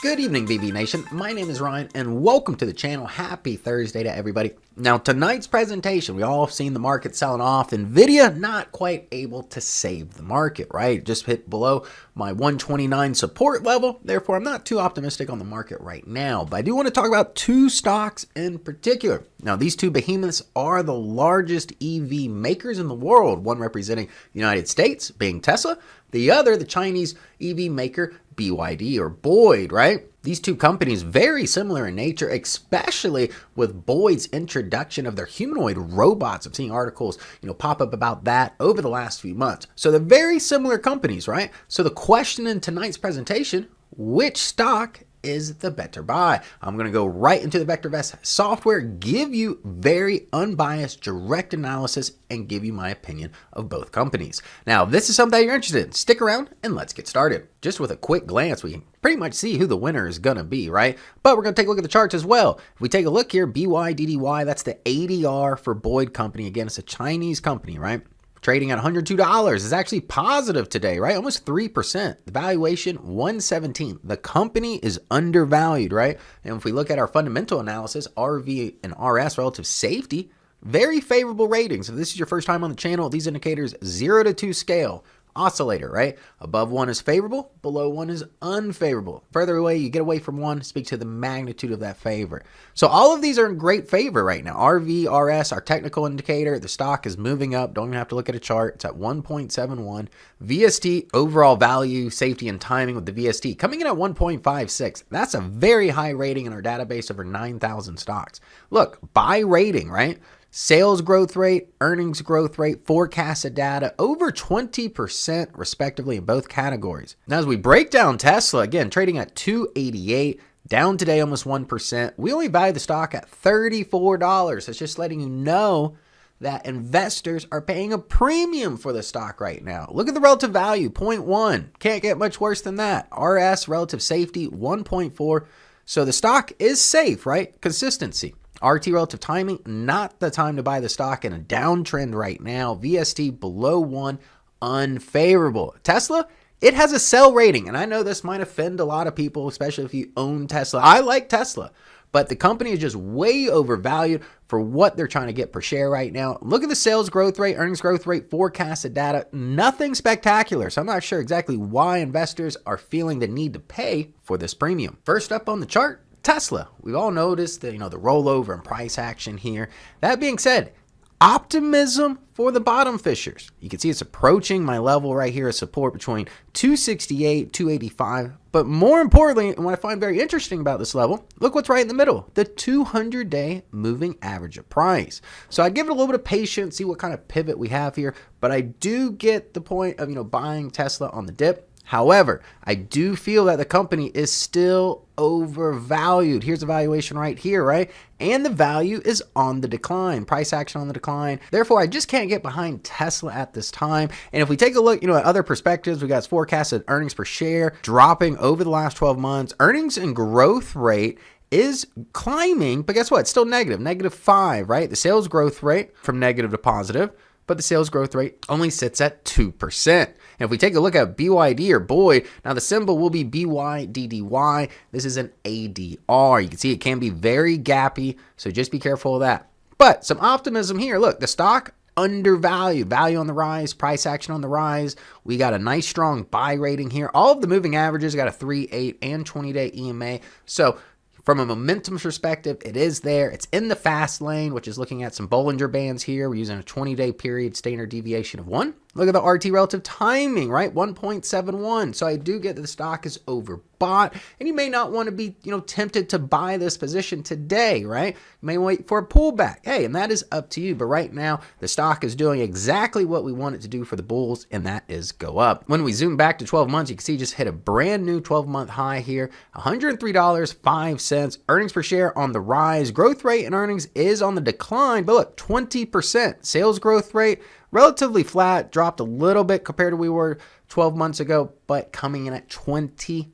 Good evening, BB Nation. My name is Ryan, and welcome to the channel. Happy Thursday to everybody. Now, tonight's presentation, we all have seen the market selling off. NVIDIA not quite able to save the market, right? Just hit below my 129 support level. Therefore, I'm not too optimistic on the market right now. But I do want to talk about two stocks in particular. Now, these two behemoths are the largest EV makers in the world. One representing the United States, being Tesla. The other, the Chinese EV maker, BYD or Boyd, right? These two companies very similar in nature, especially with Boyd's introduction of their humanoid robots. I'm seeing articles, pop up about that over the last few months. So they're very similar companies, right? So the question in tonight's presentation, which stock is the better buy? I'm going to go right into the VectorVest software, give you very unbiased direct analysis, and give you my opinion of both companies. Now, if this is something that you're interested in, stick around and let's get started. Just with a quick glance, we can pretty much see who the winner is going to be, right? But we're going to take a look at the charts as well. If we take a look here, BYDDY, that's the ADR for Boyd Company. Again, it's a Chinese company, right? Trading at $102. It's actually positive today, right? Almost 3%. The valuation, $117. The company is undervalued, right? And if we look at our fundamental analysis, RV and RS relative safety, very favorable ratings. If this is your first time on the channel, these indicators 0 to 2 scale. Oscillator, right? Above 1 is favorable, below 1 is unfavorable. Further away you get away from 1, speak to the magnitude of that favor. So all of these are in great favor right now. RV, RS, our technical indicator, the stock is moving up. Don't even have to look at a chart. It's at 1.71. VST, overall value, safety, and timing with the VST coming in at 1.56. That's a very high rating in our database, over 9,000 stocks. Look, buy rating, right? Sales growth rate, earnings growth rate, forecasted data, over 20% respectively in both categories. Now, as we break down Tesla, again, trading at $288, down today almost 1%. We only value the stock at $34. That's just letting you know that investors are paying a premium for the stock right now. Look at the relative value, 0.1. Can't get much worse than that. RS, relative safety, 1.4. So the stock is safe, right? Consistency. RT relative timing, not the time to buy the stock in a downtrend right now. VST below 1, unfavorable. Tesla, it has a sell rating, and I know this might offend a lot of people, especially if you own Tesla. I like Tesla, but the company is just way overvalued for what they're trying to get per share right now. Look at the sales growth rate, earnings growth rate, forecasted data, nothing spectacular. So I'm not sure exactly why investors are feeling the need to pay for this premium. First up on the chart, Tesla. We've all noticed the, the rollover and price action here. That being said, optimism for the bottom fishers. You can see it's approaching my level right here of support between 268, 285. But more importantly, and what I find very interesting about this level, look what's right in the middle, the 200-day moving average of price. So I'd give it a little bit of patience, see what kind of pivot we have here. But I do get the point of, buying Tesla on the dip. However, I do feel that the company is still overvalued. Here's the valuation right here, right? And the value is on the decline, price action on the decline. Therefore, I just can't get behind Tesla at this time. And if we take a look, at other perspectives, we got forecasted earnings per share dropping over the last 12 months. Earnings and growth rate is climbing, but guess what? It's still negative, -5, right? The sales growth rate from negative to positive, but the sales growth rate only sits at 2%. And if we take a look at BYD or Boyd, now the symbol will be BYDDY. This is an ADR. You can see it can be very gappy, so just be careful of that. But some optimism here. Look, the stock undervalued, value on the rise, price action on the rise. We got a nice strong buy rating here. All of the moving averages got a 3, 8, and 20-day EMA. So from a momentum perspective, it is there. It's in the fast lane, which is looking at some Bollinger Bands here. We're using a 20-day period standard deviation of 1. Look at the RT relative timing, right? 1.71. So I do get that the stock is overbought, and you may not want to be, tempted to buy this position today, right? You may wait for a pullback. Hey, and that is up to you. But right now, the stock is doing exactly what we want it to do for the bulls, and that is go up. When we zoom back to 12 months, you can see just hit a brand new 12-month high here, $103.05. Earnings per share on the rise. Growth rate and earnings is on the decline, but look, 20%. Sales growth rate, relatively flat, dropped a little bit compared to where we were 12 months ago, but coming in at 25%.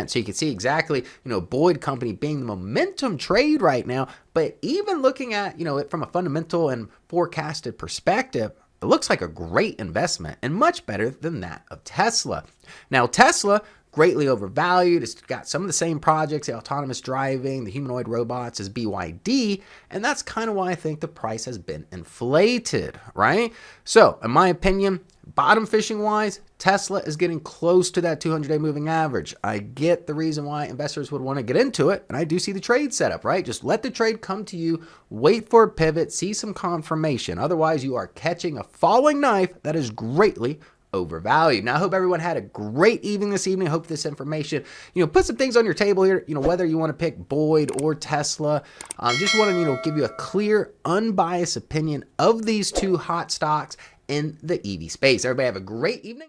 So you can see exactly, Boyd Company being the momentum trade right now. But even looking at, it from a fundamental and forecasted perspective, it looks like a great investment and much better than that of Tesla. Now, Tesla greatly overvalued. It's got some of the same projects, the autonomous driving, the humanoid robots as BYD, and that's kind of why I think the price has been inflated, right? So, in my opinion, bottom fishing wise, Tesla is getting close to that 200-day moving average. I get the reason why investors would want to get into it, and I do see the trade setup, right? Just let the trade come to you, wait for a pivot, see some confirmation. Otherwise, you are catching a falling knife that is greatly overvalued. Now, I hope everyone had a great evening this evening. I hope this information, put some things on your table here, whether you want to pick Boyd or Tesla. Just want to, give you a clear, unbiased opinion of these two hot stocks in the EV space. Everybody have a great evening.